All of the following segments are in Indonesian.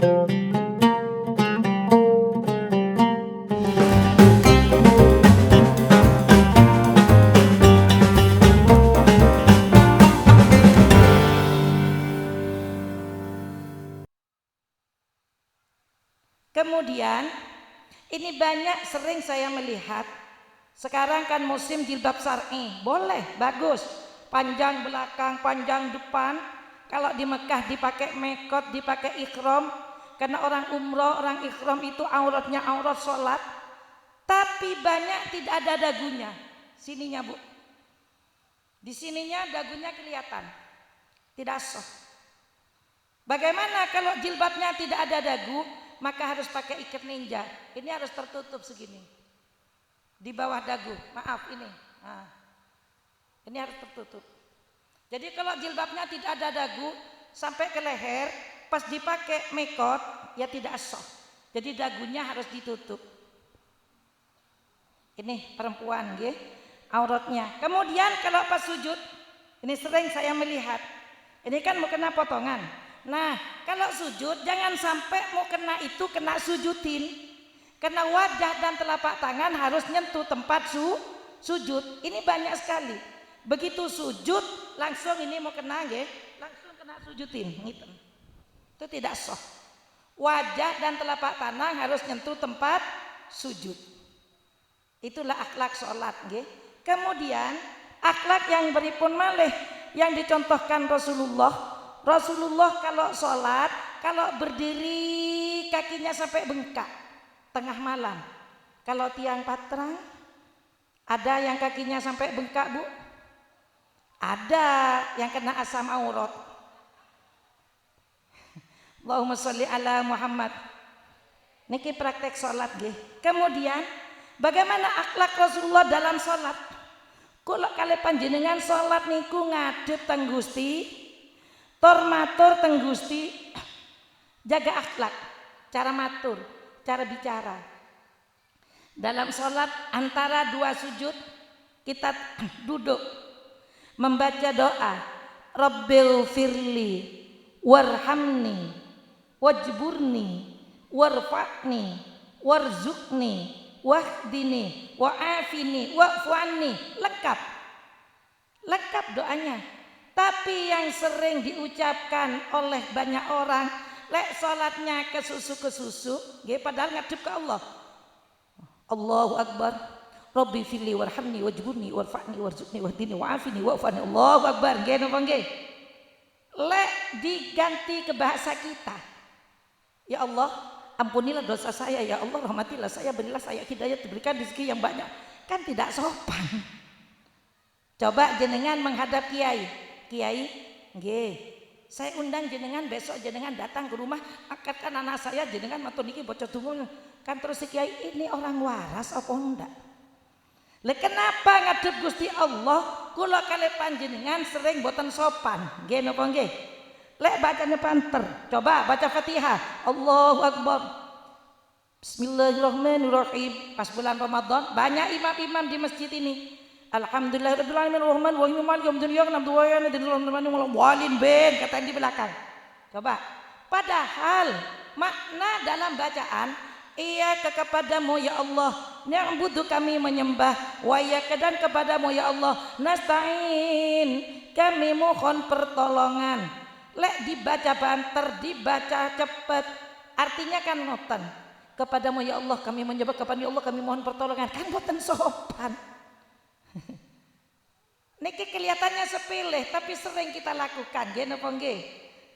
Kemudian ini banyak sering saya melihat sekarang kan musim jilbab syar'i, boleh, bagus, panjang belakang, panjang depan. Kalau di Mekah dipakai mekot, dipakai ikhram, karena orang umroh, orang ikhram itu auratnya aurat sholat. Tapi banyak tidak ada dagunya, sininya bu, di sininya dagunya kelihatan, tidak sah. Bagaimana kalau jilbabnya tidak ada dagu? Maka harus pakai ikat ninja. Ini harus tertutup segini di bawah dagu. Maaf ini. Nah, ini harus tertutup. Jadi kalau jilbabnya tidak ada dagu sampai ke leher, pas dipakai mekot ya tidak sah. Jadi dagunya harus ditutup. Ini perempuan, nggih, auratnya. Kemudian kalau pas sujud, ini sering saya melihat. Ini kan mau kena potongan. Nah, kalau sujud jangan sampai mau kena itu kena sujudin. Karena wajah dan telapak tangan harus nyentuh tempat sujud. Ini banyak sekali. Begitu sujud langsung ini mau kena nggih, langsung kena sujudin gitu. Itu tidak sah. Wajah dan telapak tangan harus nyentuh tempat sujud. Itulah akhlak sholat nggih. Kemudian akhlak yang beripun malih yang dicontohkan Rasulullah kalau sholat, kalau berdiri kakinya sampai bengkak tengah malam. Kalau tiang patrang, ada yang kakinya sampai bengkak bu? Ada yang kena asam aurat. Allahumma sholli ala Muhammad. Niki praktek sholat nggih. Kemudian bagaimana akhlak Rasulullah dalam sholat? Kula kali panjenengan sholat niku ngadep teng Gusti, tor matur teng Gusti, jaga akhlak, cara matur, cara bicara. Dalam sholat antara dua sujud kita duduk membaca doa, Rabbil firli warhamni wajburni warfa'ni warzuqni wahdini wa'afini wa'fu'anni. Lengkap doanya. Tapi yang sering diucapkan oleh banyak orang, lek salatnya ke susu, nggih padahal ngadep ke Allah. Allahu Akbar. Rabbi fili warhamni wajburni warfa'ni warzuqni wahdini wa'afini wa'fani. Allahu Akbar. Nggih napa nggih? Lek diganti ke bahasa kita. Ya Allah, ampunilah dosa saya, ya Allah rahmatilah saya, berilah saya hidayah, berikan rezeki yang banyak. Kan tidak sopan. Coba jenengan menghadap kiai. Kiai, nggih, saya undang jenengan besok jenengan datang ke rumah akadkan anak saya, jenengan matur niki bocah tunggu. Kan terus si kiai ini orang waras apa enggak? Lah kenapa ngadep Gusti Allah kula kali panjenengan sering boten sopan? Nggih napa nggih? Lek bacane panter, coba baca Fatihah. Allahu Akbar. Bismillahirrahmanirrahim. Pas bulan Ramadan banyak imam-imam di masjid ini. Alhamdulillahirabbil alamin arrahman wa rahim maliki yaumiddin iyyaka na'budu wa iyyaka nasta'in walin ben kata di belakang. Coba. Padahal makna dalam bacaan iyyaka kepadamu ya Allah na'budu kami menyembah wa iyyaka dan kepadamu ya Allah nasta'in kami mohon pertolongan. Lek dibaca banter, dibaca cepet, artinya kan noten. Kepadamu ya Allah kami menyembah, kepada ya Allah kami mohon pertolongan. Kan boten sopan. Niki kelihatannya sepele tapi sering kita lakukan, nggih napa nggih?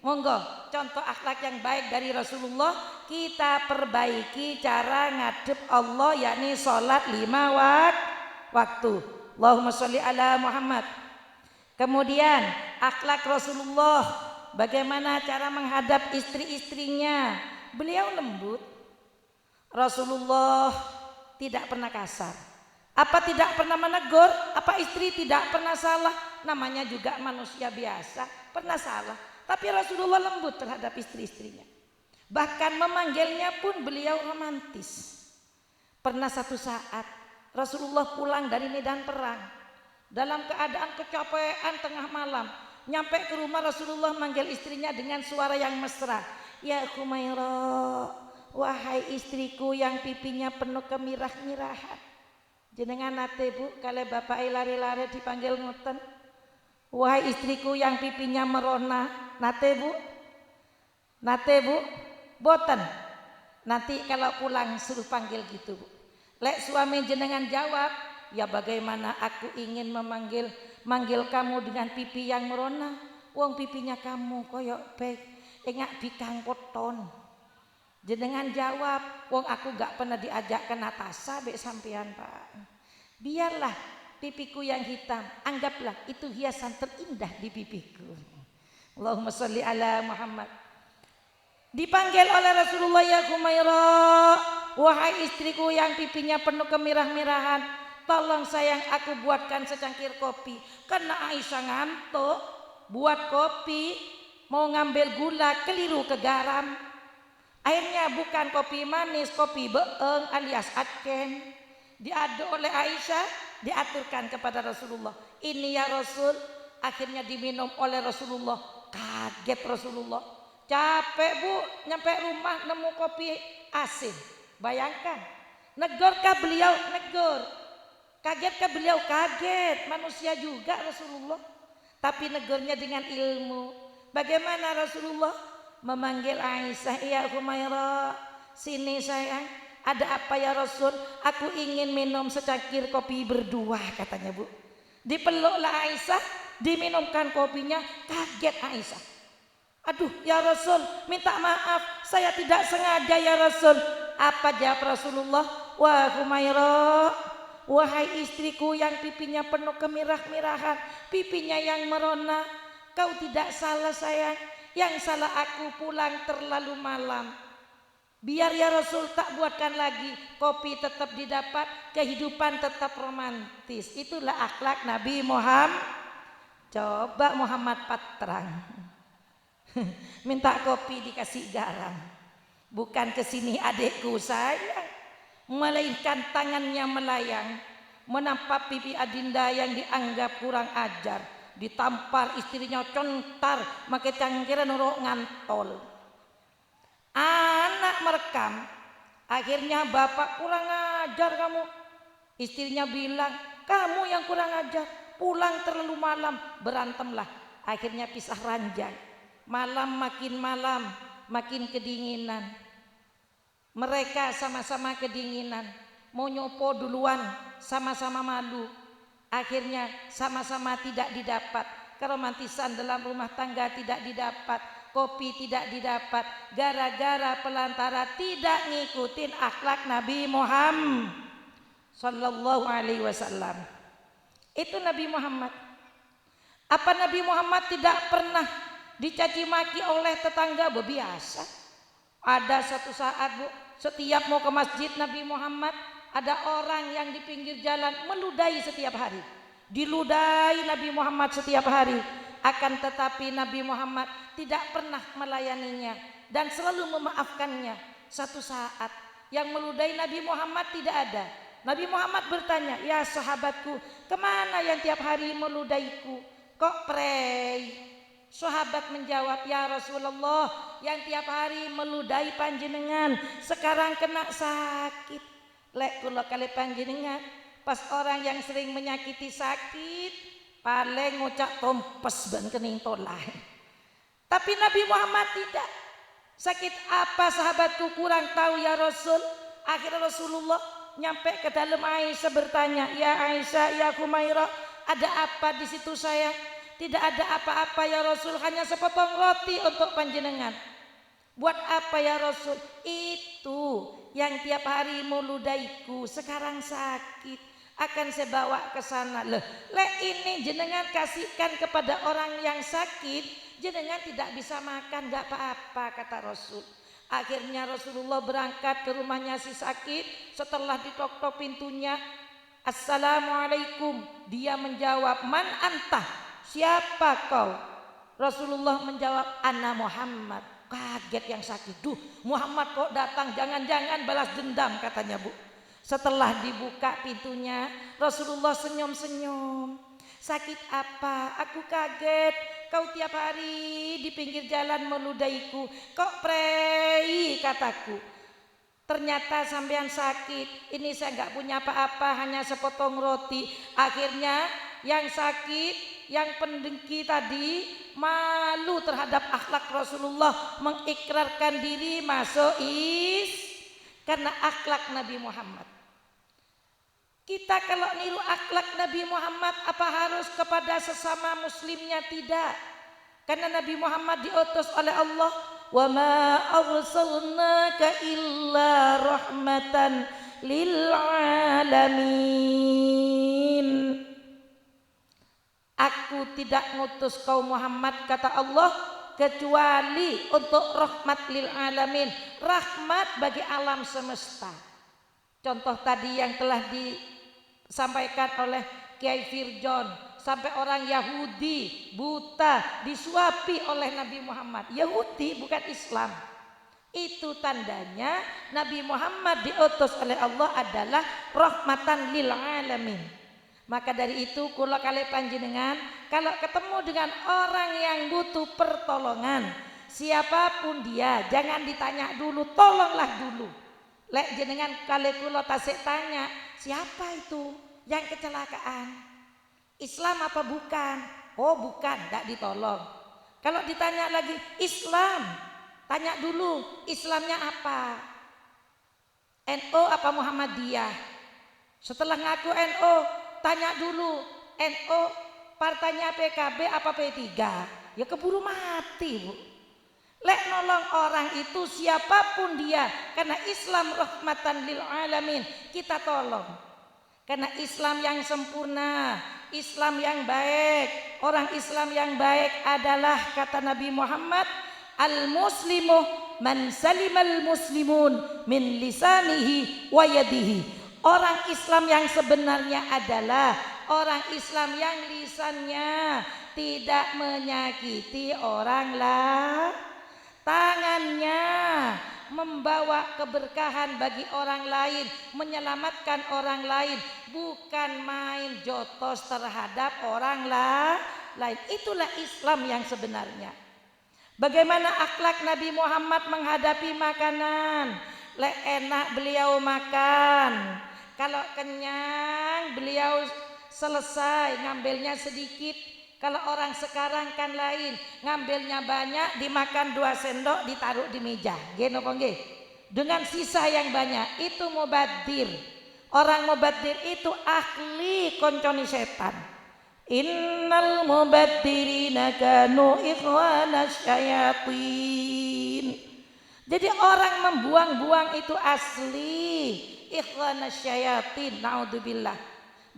Monggo contoh akhlak yang baik dari Rasulullah kita perbaiki cara ngadep Allah yakni salat 5 waktu. Allahumma sholli ala Muhammad. Kemudian akhlak Rasulullah bagaimana cara menghadap istri-istrinya? Beliau lembut. Rasulullah tidak pernah kasar. Apa tidak pernah menegur? Apa istri tidak pernah salah? Namanya juga manusia biasa, pernah salah. Tapi Rasulullah lembut terhadap istri-istrinya. Bahkan memanggilnya pun beliau romantis. Pernah satu saat Rasulullah pulang dari medan perang. Dalam keadaan kecapean tengah malam. Nyampe ke rumah Rasulullah manggil istrinya dengan suara yang mesra. ya Humaira, wahai istriku yang pipinya penuh kemirah-mirahan. Jenengan nate Bu kale bapak lari-lari dipanggil ngoten. Wahai istriku yang pipinya merona, nate Bu? Nate Bu? Boten. Nanti kalau pulang suruh panggil gitu Bu. Lek suami jenengan jawab, ya bagaimana aku ingin manggil kamu dengan pipi yang merona. Wong pipinya kamu koyok baik, engak bikang koton. Jenengan jawab, wong aku gak pernah diajak ke Natasa bek sampean Pak. Biarlah pipiku yang hitam, anggaplah itu hiasan terindah di pipiku. Allahumma sholli ala Muhammad. Dipanggil oleh Rasulullah, ya Humaira, wahai istriku yang pipinya penuh kemirah-mirahan, tolong sayang aku buatkan secangkir kopi. Karena Aisyah ngantuk, buat kopi, mau ngambil gula keliru ke garam. Akhirnya bukan kopi manis, kopi beeng alias aken. Diadu oleh Aisyah, diaturkan kepada Rasulullah. Ini ya Rasul, akhirnya diminum oleh Rasulullah. Kaget Rasulullah. Capek Bu, nyampe rumah nemu kopi asin. Bayangkan, negorkah beliau? Negor. Kagetkah beliau? Kaget. Manusia juga Rasulullah. Tapi negornya dengan ilmu. Bagaimana Rasulullah memanggil Aisyah, ya Humaira, sini sayang. Ada apa ya Rasul? Aku ingin minum secangkir kopi berdua, katanya Bu. Dipeluklah Aisyah, diminumkan kopinya. Kaget Aisyah. Aduh ya Rasul, minta maaf, saya tidak sengaja ya Rasul. Apa jawab Rasulullah? Wah Humaira, wahai istriku yang pipinya penuh kemirah-mirahan, pipinya yang merona, kau tidak salah sayang. Yang salah aku pulang terlalu malam. Biar ya Rasul tak buatkan lagi, kopi tetap didapat, kehidupan tetap romantis. Itulah akhlak Nabi Muhammad. Coba Muhammad Patrang minta kopi dikasih garam. Bukan kesini adekku sayang, melainkan tangannya melayang, menampak pipi adinda yang dianggap kurang ajar. Ditampar istrinya contar, make cangkiran nuruk ngantol. Anak merekam, akhirnya bapak kurang ajar kamu. Istrinya bilang, kamu yang kurang ajar, pulang terlalu malam, berantemlah. Akhirnya pisah ranjang. Malam, makin kedinginan. Mereka sama-sama kedinginan, mau nyopo duluan, sama-sama malu. Akhirnya sama-sama tidak didapat. Keromantisan dalam rumah tangga tidak didapat. Kopi tidak didapat gara-gara pelantara tidak ngikutin akhlak Nabi Muhammad sallallahu alaihi wasallam. Itu Nabi Muhammad. Apa Nabi Muhammad tidak pernah dicaci maki oleh tetangga? Biasa. Ada satu saat Bu, setiap mau ke masjid Nabi Muhammad, ada orang yang di pinggir jalan meludahi setiap hari. Diludahi Nabi Muhammad setiap hari. Akan tetapi Nabi Muhammad tidak pernah melayaninya dan selalu memaafkannya. Satu saat yang meludahi Nabi Muhammad tidak ada. Nabi Muhammad bertanya, ya sahabatku, kemana yang tiap hari meludahiku? Kok prei? Sahabat menjawab, ya Rasulullah, yang tiap hari meludahi panjenengan sekarang kena sakit. Lek kula kali panjenengan, pas orang yang sering menyakiti sakit, paling ngucap tompes ban kening tolak. Tapi Nabi Muhammad tidak. Sakit apa sahabatku kurang tahu ya Rasul. Akhirnya Rasulullah nyampe ke dalam Aisyah bertanya, ya Aisyah, ya Humaira, ada apa di situ sayang? Tidak ada apa-apa ya Rasul, hanya sepotong roti untuk panjenengan. Buat apa ya Rasul? Itu yang tiap hari meludahiku sekarang sakit. Akan saya bawa ke sana. Loh, ini jenengan kasihkan kepada orang yang sakit, jenengan tidak bisa makan, gak apa-apa, kata Rasul. Akhirnya Rasulullah berangkat ke rumahnya si sakit. Setelah ditok-tok pintunya, Assalamualaikum. Dia menjawab, man antah, siapa kau? Rasulullah menjawab, ana Muhammad. Kaget yang sakit. Duh, Muhammad kok datang, jangan-jangan balas dendam, katanya Bu. Setelah dibuka pintunya, Rasulullah senyum-senyum. Sakit apa? Aku kaget. kau tiap hari di pinggir jalan meludaiku, kok prei kataku. Ternyata sampean sakit, ini saya nggak punya apa-apa, hanya sepotong roti. Akhirnya yang sakit, yang pendengki tadi malu terhadap akhlak Rasulullah, mengikrarkan diri masuk karena akhlak Nabi Muhammad. Kita kalau niru akhlak Nabi Muhammad, apa harus kepada sesama muslimnya? Tidak. Karena Nabi Muhammad diutus oleh Allah, wa ma arsalnaka illa rahmatan lil alamin. Aku tidak ngutus kau Muhammad, kata Allah, kecuali untuk rahmat lil alamin, rahmat bagi alam semesta. Contoh tadi yang telah disampaikan oleh Kiai Firjon, sampai orang Yahudi buta disuapi oleh Nabi Muhammad. Yahudi bukan Islam. Itu tandanya Nabi Muhammad diutus oleh Allah adalah rahmatan lil alamin. Maka dari itu kula kalih panjenengan kalau ketemu dengan orang yang butuh pertolongan, siapapun dia, jangan ditanya dulu, tolonglah dulu. Lek jenengan kalih kula tasik tanya, siapa itu yang kecelakaan? Islam apa bukan? Oh bukan, tidak ditolong. Kalau ditanya lagi Islam, tanya dulu Islamnya apa? NU apa Muhammadiyah? Setelah ngaku NU, tanya dulu NU partainya PKB apa P3? Ya keburu mati, Bu. Lek nolong orang itu siapapun dia, karena Islam rahmatan lil alamin, kita tolong. Karena Islam yang sempurna, Islam yang baik, orang Islam yang baik adalah kata Nabi Muhammad, al-muslimu man salimal muslimun min lisanihi wa yadihi. Orang Islam yang sebenarnya adalah orang Islam yang lisannya tidak menyakiti orang lain, tangannya membawa keberkahan bagi orang lain, menyelamatkan orang lain, bukan main jotos terhadap orang lain. Itulah Islam yang sebenarnya. Bagaimana akhlak Nabi Muhammad menghadapi makanan? Lek enak beliau makan, kalau kenyang beliau selesai, ngambilnya sedikit. Kalau orang sekarang kan lain, ngambilnya banyak, dimakan 2 sendok, ditaruh di meja. Geno nggih? Dengan sisa yang banyak, itu mubadir. Orang mubadir itu ahli konconi setan. Innal mubadirina kanu ikhwanas syayatin. Jadi orang membuang-buang itu asli ikhwanas syayatin. Naudzubillah.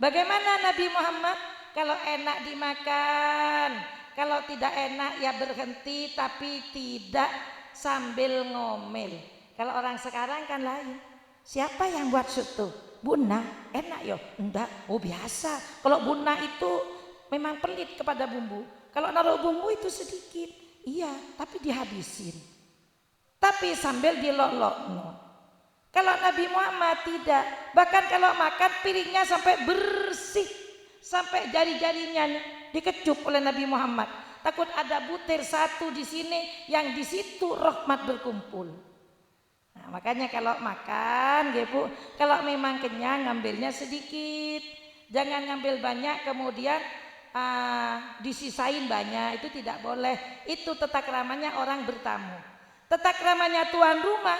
Bagaimana Nabi Muhammad? Kalau enak dimakan, kalau tidak enak ya berhenti, tapi tidak sambil ngomel. Kalau orang sekarang kan lain. Siapa yang buat soto? Buna, enak yo? Enggak, oh biasa. Kalau buna itu memang pelit kepada bumbu. Kalau naruh bumbu itu sedikit, iya, tapi dihabisin. Tapi sambil dilolok. Kalau Nabi Muhammad tidak, bahkan kalau makan piringnya sampai bersih. Sampai jari-jarinya dikecup oleh Nabi Muhammad. Takut ada butir satu di sini, yang di situ rahmat berkumpul. Nah, makanya kalau makan, Bu, kalau memang kenyang ngambilnya sedikit. Jangan ngambil banyak kemudian disisain banyak, itu tidak boleh. Itu tata keramanya orang bertamu. Tata keramanya tuan rumah,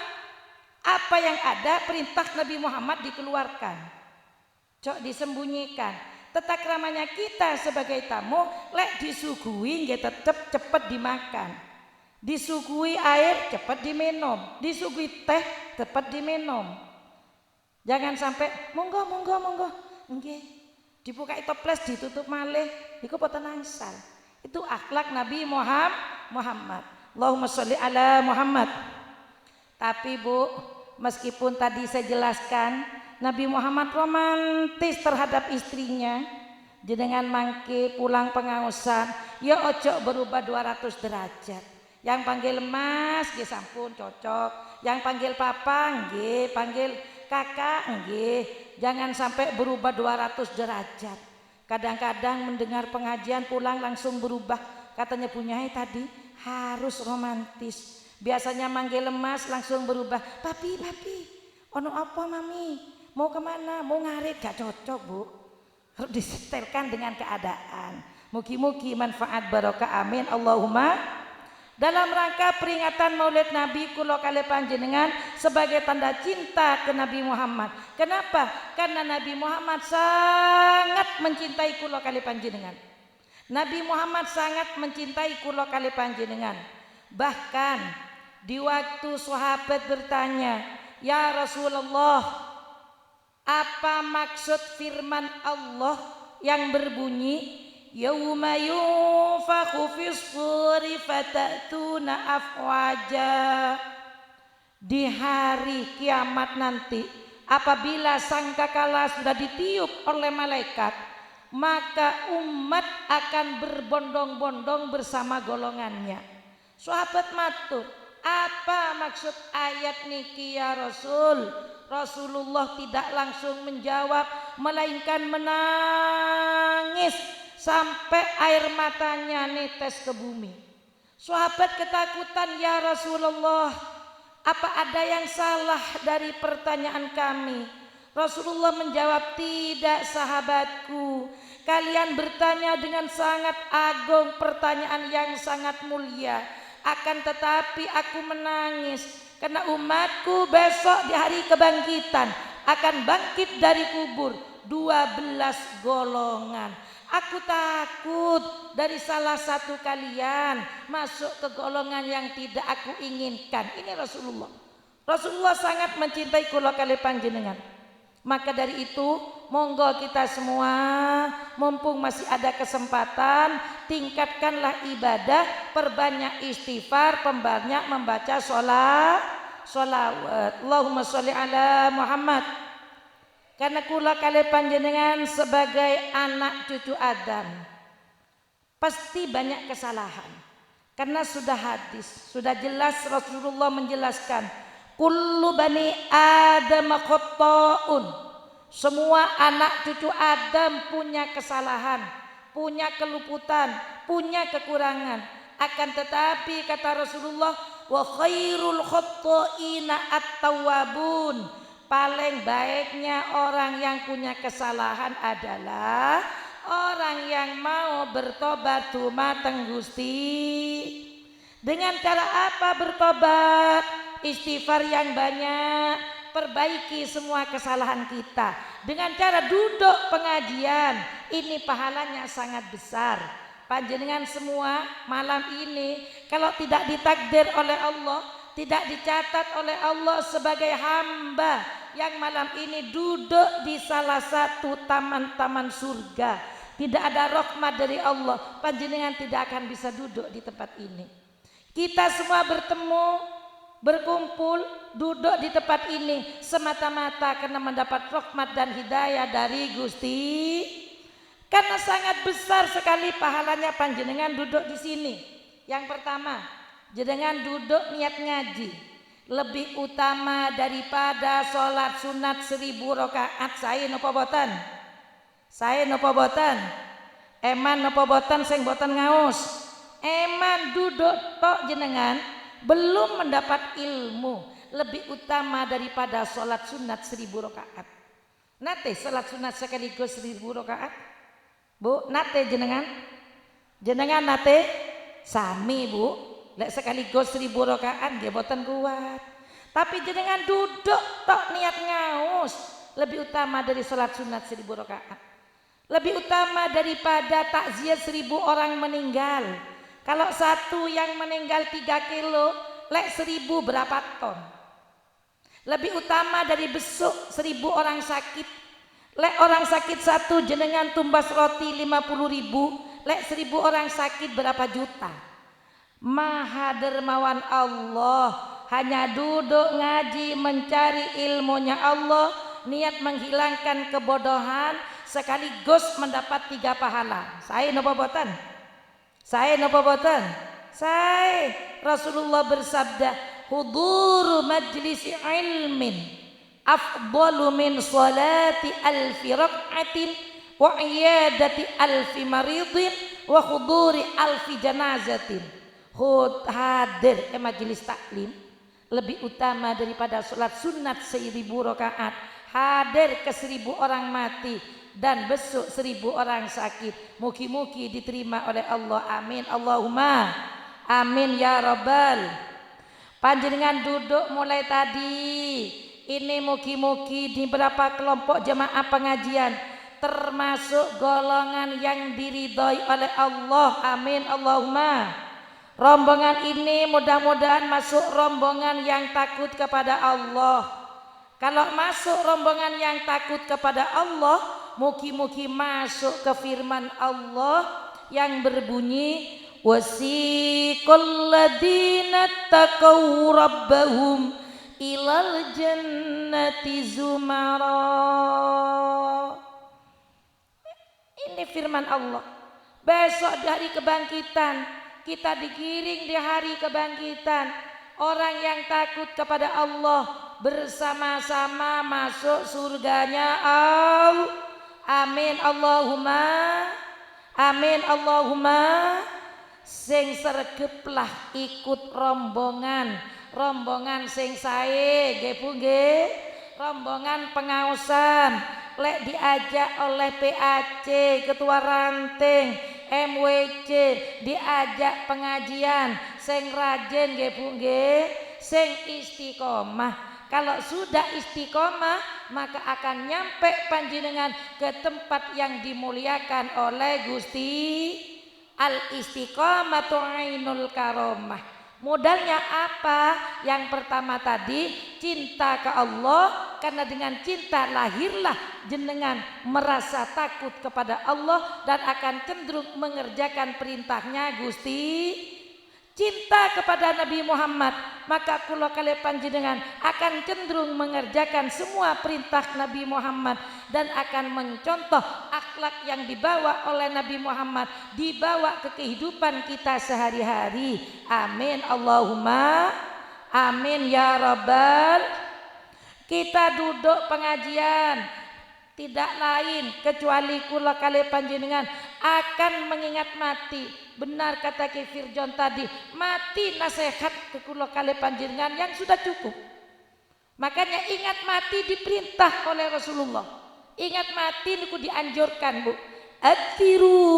apa yang ada perintah Nabi Muhammad dikeluarkan. Cok disembunyikan. Tata keramanya kita sebagai tamu, lek disuguhi nggih tetep cepet dimakan. Disuguhi air cepat diminum, disuguhi teh cepat diminum. Jangan sampai monggo nggih. Dibuka toples ditutup malih, iku boten angsal. Itu akhlak Nabi Muhammad. Allahumma sholli ala Muhammad. Tapi Bu, meskipun tadi saya jelaskan Nabi Muhammad romantis terhadap istrinya, jenengan mangke pulang pengausan, ya ojo berubah 200 derajat. Yang panggil mas nggih sampun cocok, yang panggil papa nggih, panggil kakak nggih, jangan sampai berubah 200 derajat. Kadang-kadang mendengar pengajian pulang langsung berubah Katanya Bunyai tadi harus romantis. Biasanya manggil lemas langsung berubah. Papi, ono apa mami? Mau kemana? Mau ngarit? Gak cocok bu. Harus disetelkan dengan keadaan. Mugi-mugi manfaat barokah amin. Allahumma. Dalam rangka peringatan Maulid Nabi kula kali panjenengan sebagai tanda cinta ke Nabi Muhammad. Kenapa? Karena Nabi Muhammad sangat mencintai kula kali panjenengan. Nabi Muhammad sangat mencintai kula kali panjenengan. Bahkan di waktu sahabat bertanya, "Ya Rasulullah, apa maksud firman Allah yang berbunyi yauma yunfakhu fis-suri fatatuna afwaja?" Di hari kiamat nanti apabila sangkakala sudah ditiup oleh malaikat, maka umat akan berbondong-bondong bersama golongannya. Sahabat matur, apa maksud ayat niki ya Rasul? Rasulullah tidak langsung menjawab, melainkan menangis sampai air matanya netes ke bumi. Sahabat ketakutan, ya Rasulullah, apa ada yang salah dari pertanyaan kami? Rasulullah menjawab, tidak sahabatku, kalian bertanya dengan sangat agung, pertanyaan yang sangat mulia. Akan tetapi aku menangis karena umatku besok di hari kebangkitan akan bangkit dari kubur 12 golongan. Aku takut dari salah satu kalian masuk ke golongan yang tidak aku inginkan. Ini Rasulullah. Rasulullah sangat mencintai kula kali panjenengan. Maka dari itu monggo kita semua mumpung masih ada kesempatan, tingkatkanlah ibadah, perbanyak istighfar, perbanyak membaca sholawat. Allahumma sholli ala Muhammad. Karena kula kali panjenengan sebagai anak cucu Adam pasti banyak kesalahan. Karena sudah hadis, sudah jelas Rasulullah menjelaskan, kullu bani Adam khata'un. Semua anak cucu Adam punya kesalahan, punya keluputan, punya kekurangan. Akan tetapi kata Rasulullah, wa khairul khata'ina at-tawwabun. Paling baiknya orang yang punya kesalahan adalah orang yang mau bertobat dumateng Gusti. Dengan cara apa bertobat? Istighfar yang banyak, perbaiki semua kesalahan kita. Dengan cara duduk pengajian, ini pahalanya sangat besar. Panjenengan semua malam ini kalau tidak ditakdir oleh Allah, tidak dicatat oleh Allah sebagai hamba yang malam ini duduk di salah satu taman-taman surga, tidak ada rahmat dari Allah, panjenengan tidak akan bisa duduk di tempat ini. Kita semua bertemu, berkumpul, duduk di tempat ini semata-mata karena mendapat rahmat dan hidayah dari Gusti. Karena sangat besar sekali pahalanya panjenengan duduk di sini. Yang pertama, jenengan duduk niat ngaji lebih utama daripada sholat sunat 1000 rakaat. Saya napa boten? Saya napa boten? Eman napa boten sing boten ngaos? Eman duduk tok jenengan belum mendapat ilmu lebih utama daripada sholat sunat 1000 rakaat. Nate sholat sunat sekaligus 1000 rakaat? Bu, nate jenengan? Jenengan nate? Sami bu. Lek sekaligus 1000 rakaat nggih boten kuat. Tapi jenengan duduk tok niat ngaos lebih utama dari salat sunat 1000 rakaat. Lebih utama daripada takziah 1000 orang meninggal. Kalau satu yang meninggal 3 kilo, lek 1000 berapa ton? Lebih utama dari besuk 1000 orang sakit. Lek orang sakit satu jenengan tumbas roti 50.000, lek 1000 orang sakit berapa juta? Maha dermawan Allah, hanya duduk ngaji mencari ilmunya Allah, niat menghilangkan kebodohan sekaligus mendapat 3 pahala. Saya napa boten? Saya napa boten? Saya Rasulullah bersabda, huduru majlisi ilmin afdalu min salati alfi rak'atin wa iyadati alfi maridin wa huduri alfi janazatin. Hadir majelis taklim lebih utama daripada sholat sunat 1000 rakaat, hadir ke 1000 orang mati dan besuk 1000 orang sakit. Mugi-mugi diterima oleh Allah, amin Allahumma amin ya rabbal. Panjenengan duduk mulai tadi ini mugi-mugi di beberapa kelompok jemaah pengajian termasuk golongan yang diridhoi oleh Allah, amin Allahumma. Rombongan ini mudah-mudahan masuk rombongan yang takut kepada Allah. Kalau masuk rombongan yang takut kepada Allah, mugi-mugi masuk ke firman Allah yang berbunyi wasiqal ladzina taqaw rabbahum ilal jannati zumara. Ini firman Allah. Besok dari kebangkitan kita digiring di hari kebangkitan. Orang yang takut kepada Allah bersama-sama masuk surganya Allah. Amin Allahumma amin Allahumma. Sing sregeplah ikut rombongan sing sae nggih Bu nggih, rombongan pengaosan lek diajak oleh PAC ketua ranting MWC, diajak pengajian sing rajin nggih Bu nggih, sing istiqomah. Kalau sudah istiqomah maka akan nyampe panjenengan ke tempat yang dimuliakan oleh Gusti. Al istiqomatu ainul karomah. Modalnya apa? Yang pertama tadi cinta ke Allah, karena dengan cinta lahirlah jenengan merasa takut kepada Allah dan akan cenderung mengerjakan perintahnya Gusti. Cinta kepada Nabi Muhammad, maka kula kali panjenengan akan cenderung mengerjakan semua perintah Nabi Muhammad dan akan mencontoh akhlak yang dibawa oleh Nabi Muhammad dibawa ke kehidupan kita sehari-hari. Amin Allahumma amin ya rabbal. Kita duduk pengajian tidak lain kecuali kula kali panjenengan akan mengingat mati. Benar kata Ki Firjon tadi, mati nasihat ke kula kali panjenengan yang sudah cukup. Makanya ingat mati diperintah oleh Rasulullah. Ingat mati niku dianjurkan Bu. Atiru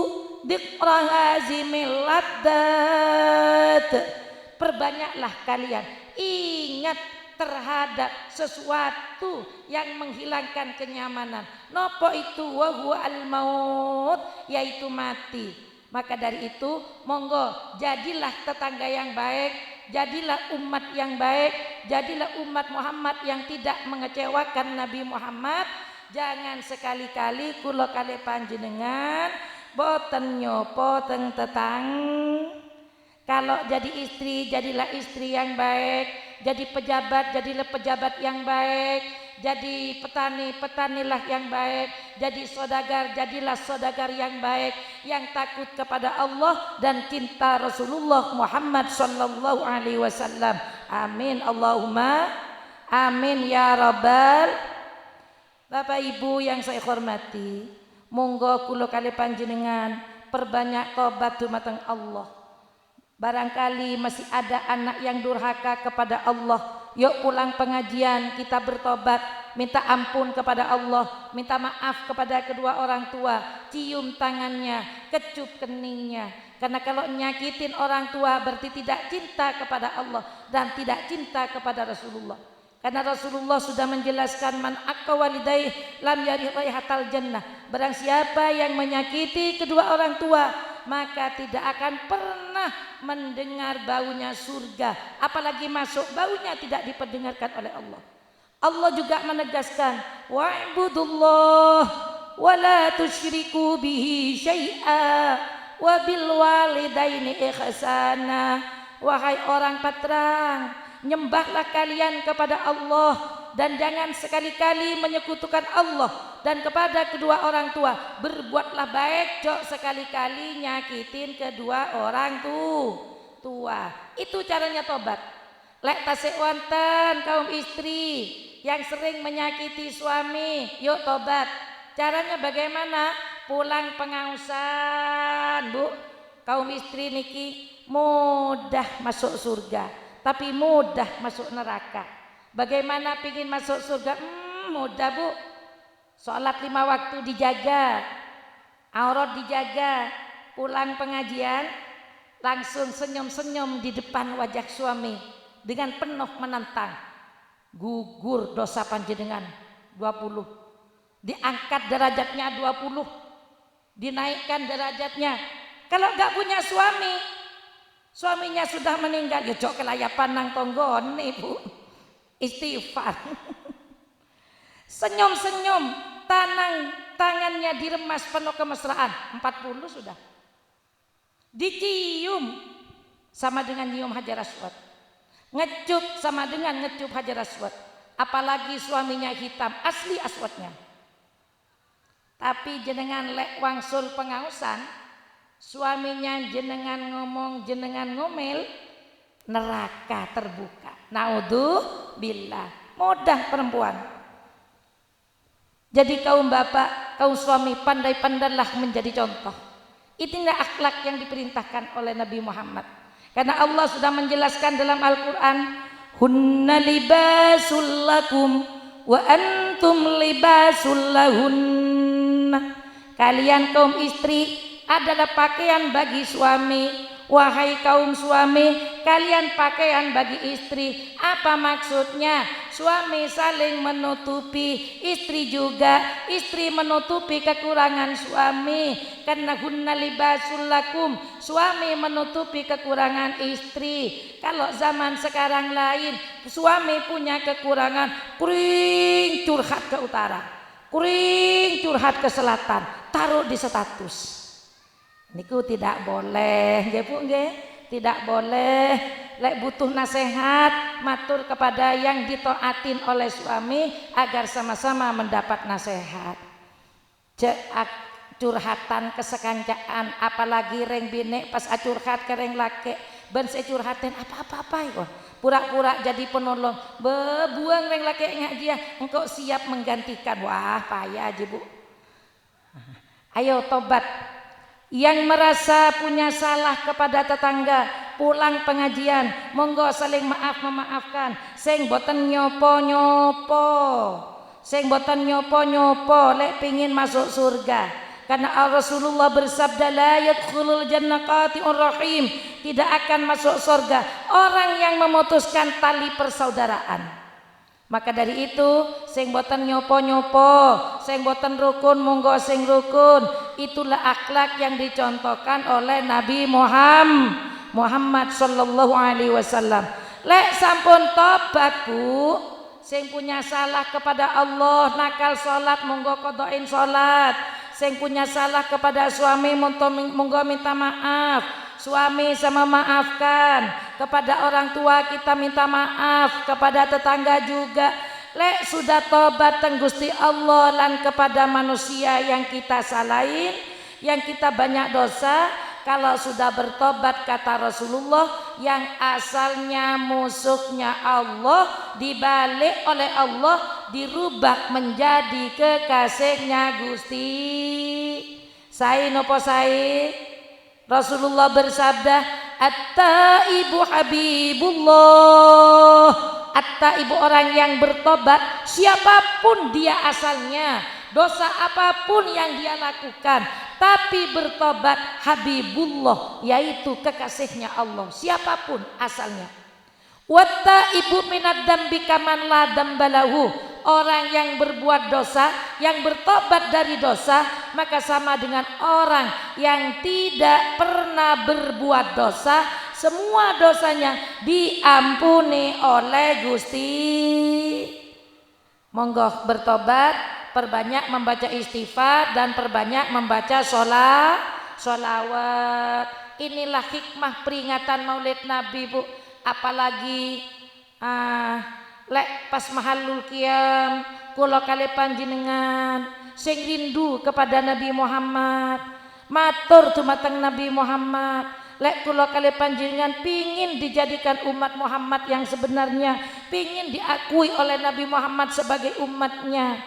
diqrahazimil laddat. Perbanyaklah kalian ingat terhadap sesuatu yang menghilangkan kenyamanan. Nopo itu wa huwa al maut, yaitu mati. Maka dari itu monggo jadilah tetangga yang baik, jadilah umat yang baik, jadilah umat Muhammad yang tidak mengecewakan Nabi Muhammad. Jangan sekali-kali kula kali panjenengan boten nyopo teng tetang. Kalau jadi istri jadilah istri yang baik, jadi pejabat jadilah pejabat yang baik, jadi petani petanilah yang baik, jadi saudagar jadilah saudagar yang baik, yang takut kepada Allah dan cinta Rasulullah Muhammad sallallahu alaihi wasallam. Amin Allahumma amin ya rabbal. Bapak Ibu yang saya hormati, monggo kula kali panjenengan perbanyak tobat dumateng Allah. Barangkali masih ada anak yang durhaka kepada Allah. Yuk pulang pengajian kita bertobat, minta ampun kepada Allah, minta maaf kepada kedua orang tua, cium tangannya, kecup keningnya. Karena kalau nyakitin orang tua berarti tidak cinta kepada Allah dan tidak cinta kepada Rasulullah. Karena Rasulullah sudah menjelaskan man aqqa walidayhi lam yarih raihatal jannah. Barang siapa yang menyakiti kedua orang tua, maka tidak akan pernah mendengar baunya surga, apalagi masuk baunya tidak diperdengarkan oleh Allah. Allah juga menegaskan wa'budullah wa la tusyriku bihi syai'a wa bil walidaini ihsana. Wahai orang Patrang, nyembahlah kalian kepada Allah dan jangan sekali-kali menyekutukan Allah, dan kepada kedua orang tua berbuatlah baik, jok sekali-kali nyakitin kedua orang tua. Itu caranya tobat. Lek tasik wonten kaum istri yang sering menyakiti suami, yuk tobat. Caranya bagaimana? Pulang pengausan, Bu. Kaum istri niki mudah masuk surga, tapi mudah masuk neraka. Bagaimana pingin masuk surga? Mudah, Bu. Sholat 5 waktu dijaga, aurat dijaga, pulang pengajian langsung senyum-senyum di depan wajah suami dengan penuh menantang. Gugur dosa panjenengan 20, diangkat derajatnya 20, dinaikkan derajatnya. Kalau gak punya suami, suaminya sudah meninggal, ya cok kelayapan nang tonggon nih, Bu. Istighfar. Senyum-senyum, tangannya diremas penuh kemesraan. 40 sudah. Dicium sama dengan nyium Hajar Aswad. Ngecup sama dengan ngecup Hajar Aswad. Apalagi suaminya hitam, asli aswadnya. Tapi jenengan lek wangsul pengausan, suaminya jenengan ngomong, jenengan ngomel, neraka terbuka. Naudzubillah. Mudah perempuan. Jadi kaum bapak, kaum suami, pandai-pandailah menjadi contoh. Itulah akhlak yang diperintahkan oleh Nabi Muhammad. Karena Allah sudah menjelaskan dalam Al-Quran, hunna libasul lakum wa antum libasul lahunna. Kalian kaum istri adalah pakaian bagi suami. Wahai kaum suami, kalian pakaian bagi istri. Apa maksudnya? Suami saling menutupi, istri juga. Istri menutupi kekurangan suami. Karena hunna libasul lakum, suami menutupi kekurangan istri. Kalau zaman sekarang lain, suami punya kekurangan, kuring curhat ke utara, kuring curhat ke selatan, taruh di status. Niku tidak boleh, nggih Bu nggih, tidak boleh. Lek butuh nasihat, matur kepada yang ditaatin oleh suami agar sama-sama mendapat nasihat. Curhatan kesekancaan, apalagi reng bine pas curhat ke reng laki, ben curhatin apa-apa itu. Pura-pura jadi penolong, bebuang reng laki dia, engkau siap menggantikan. Wah, payah aja Bu. Ayo tobat. Yang merasa punya salah kepada tetangga, pulang pengajian, monggo saling memaafkan. Sing boten nyopo-nyopo, sing boten nyopo-nyopo, lek pingin masuk surga. Karena Rasulullah bersabda, la yadkhulul jannah qati'ur rahim, tidak akan masuk surga orang yang memutuskan tali persaudaraan. Maka dari itu, sing boten nyopo-nyopo, sing boten rukun, monggo sing rukun. Itulah akhlak yang dicontohkan oleh Nabi Muhammad sallallahu alaihi wasallam. Lek sampun tobat Bu, sing punya salah kepada Allah, nakal salat, monggo kodoin salat. Sing punya salah kepada suami, monggo minta maaf. Suami sama maafkan, kepada orang tua kita minta maaf, kepada tetangga juga. Lek sudah tobat teng Gusti Allah lan kepada manusia yang kita salahin, yang kita banyak dosa, kalau sudah bertobat kata Rasulullah, yang asalnya musuhnya Allah dibalik oleh Allah, dirubah menjadi kekasihnya Gusti. Sai nopo sai? Rasulullah bersabda, at-taibu habibullah. At-taibu orang yang bertobat, siapapun dia asalnya, dosa apapun yang dia lakukan, tapi bertobat, habibullah, yaitu kekasihnya Allah, siapapun asalnya. Wat-taibu minad dambi kaman la dambalahu. Orang yang berbuat dosa, yang bertobat dari dosa, maka sama dengan orang yang tidak pernah berbuat dosa. Semua dosanya diampuni oleh Gusti. Monggo bertobat, perbanyak membaca istighfar dan perbanyak membaca sholawat. Inilah hikmah peringatan Maulid Nabi Bu. Apalagi lek pas mahallul qiyam, kula kali panjenengan sing rindu kepada Nabi Muhammad, matur dumateng Nabi Muhammad. Lek kula kali panjenengan pingin dijadikan umat Muhammad yang sebenarnya, pingin diakui oleh Nabi Muhammad sebagai umatnya,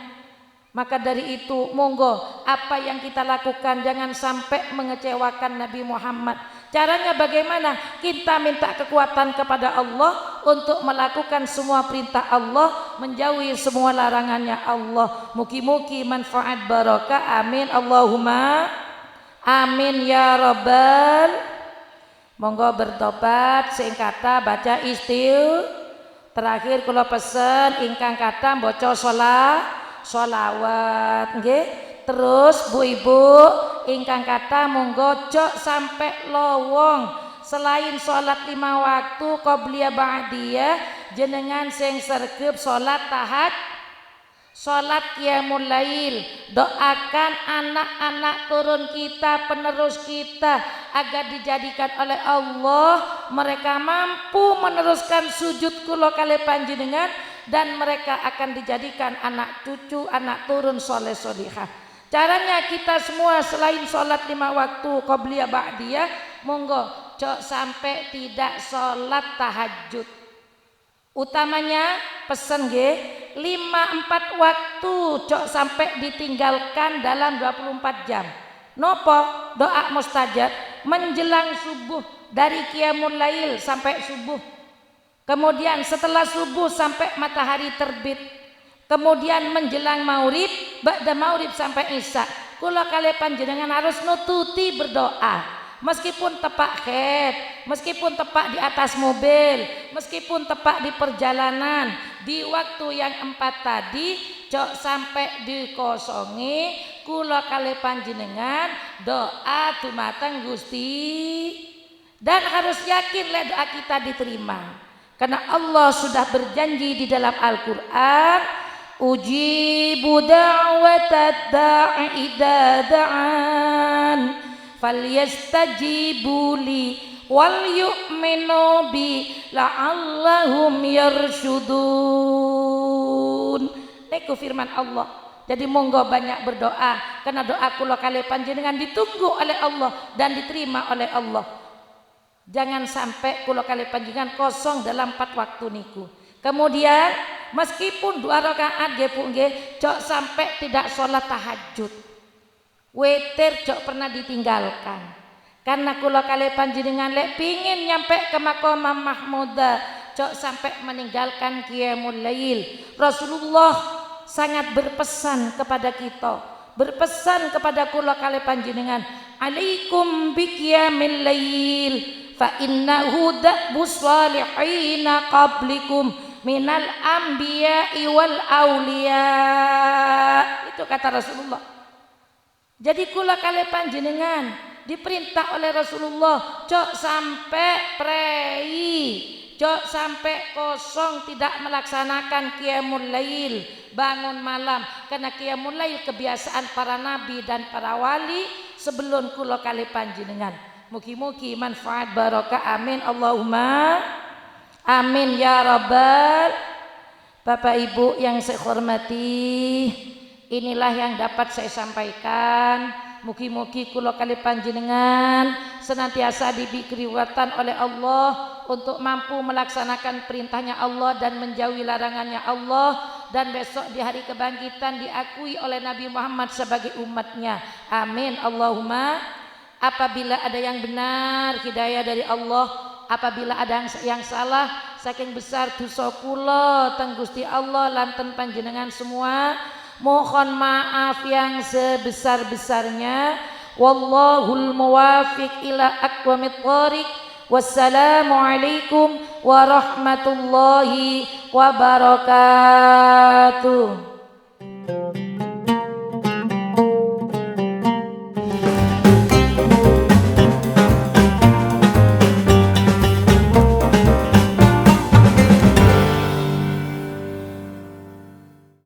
Maka dari itu monggo apa yang kita lakukan jangan sampai mengecewakan Nabi Muhammad. Caranya bagaimana? Kita minta kekuatan kepada Allah untuk melakukan semua perintah Allah, menjauhi semua larangannya Allah. Mugi-mugi manfaat barokah. Amin Allahumma amin ya rabbal. Monggo bertobat sing kata baca terakhir kula pesen ingkang kata maca sholawat nggih. Terus Bu Ibu ingkang kata monggo jok sampai lowong selain sholat 5 waktu qobliyah ba'diyah jenengan sing sregep sholat sholat qiyamul lail. Doakan anak-anak turun kita, penerus kita agar dijadikan oleh Allah mereka mampu meneruskan sujud kula kalih panjenengan dan mereka akan dijadikan anak cucu, anak turun soleh solihah. Caranya kita semua selain sholat 5 waktu qobliyah ba'diyah monggo cok sampai tidak sholat tahajud. Utamanya pesen nggih 5-4 waktu cok sampai ditinggalkan dalam 24 jam. Nopo doa mustajab menjelang subuh dari qiyamul lail sampai subuh. Kemudian setelah subuh sampai matahari terbit. Kemudian menjelang maurib, ba'da maurib sampai isya. Kula kalih panjenengan harus nututi berdoa. Meskipun tepak khet, meskipun tepak di atas mobil, meskipun tepak di perjalanan, di waktu yang 4 tadi, cok sampai dikosongi, kula kalih panjenengan doa dumateng Gusti. Dan harus yakin le doa kita diterima. Karena Allah sudah berjanji di dalam Al-Qur'an, ujibu da'watad da'i idza da'an falyastajibu li wal yu'minu bi la'allahum yarsyudun. Niku firman Allah. Jadi monggo banyak berdoa karena doa kula kalih panjenengan ditunggu oleh Allah dan diterima oleh Allah. Jangan sampai kula kalih panjenengan kosong dalam 4 waktu niku. Kemudian meskipun 2 rakaat nggih Bu nggih, cok sampai tidak sholat tahajud. Witir cok pernah ditinggalkan. Karena kula kalih panjenengan lek pingin nyampe ke maqamah mahmudah, cok sampai meninggalkan qiyamul lail. Rasulullah sangat berpesan kepada kita, berpesan kepada kula kalih panjenengan, alaikum biqiyamil lail fa innahu da'bus salihina qablikum minal anbiya'i wal auliya. Itu kata Rasulullah. Jadi kula kalih panjenengan diperintah oleh Rasulullah cok sampai prei, cok sampai kosong tidak melaksanakan qiyamul lail, bangun malam. Karena qiyamul lail kebiasaan para nabi dan para wali sebelum kula kalih panjenengan. Mugi-mugi manfaat barokah. Amin Allahumma amin ya rabbal. Bapak Ibu yang saya hormati, inilah yang dapat saya sampaikan. Mugi-mugi kula kalih panjenengan senantiasa diberi kekuatan oleh Allah untuk mampu melaksanakan perintahnya Allah dan menjauhi larangannya Allah, dan besok di hari kebangkitan diakui oleh Nabi Muhammad sebagai umatnya. Amin Allahumma. Apabila ada yang benar hidayah dari Allah, apabila ada yang salah saking besar dosa kula teng Gusti Allah lanten panjenengan semua, mohon maaf yang sebesar-besarnya. Wallahul muwafiq ila aqwamit thoriq. Wassalamualaikum warahmatullahi wabarakatuh.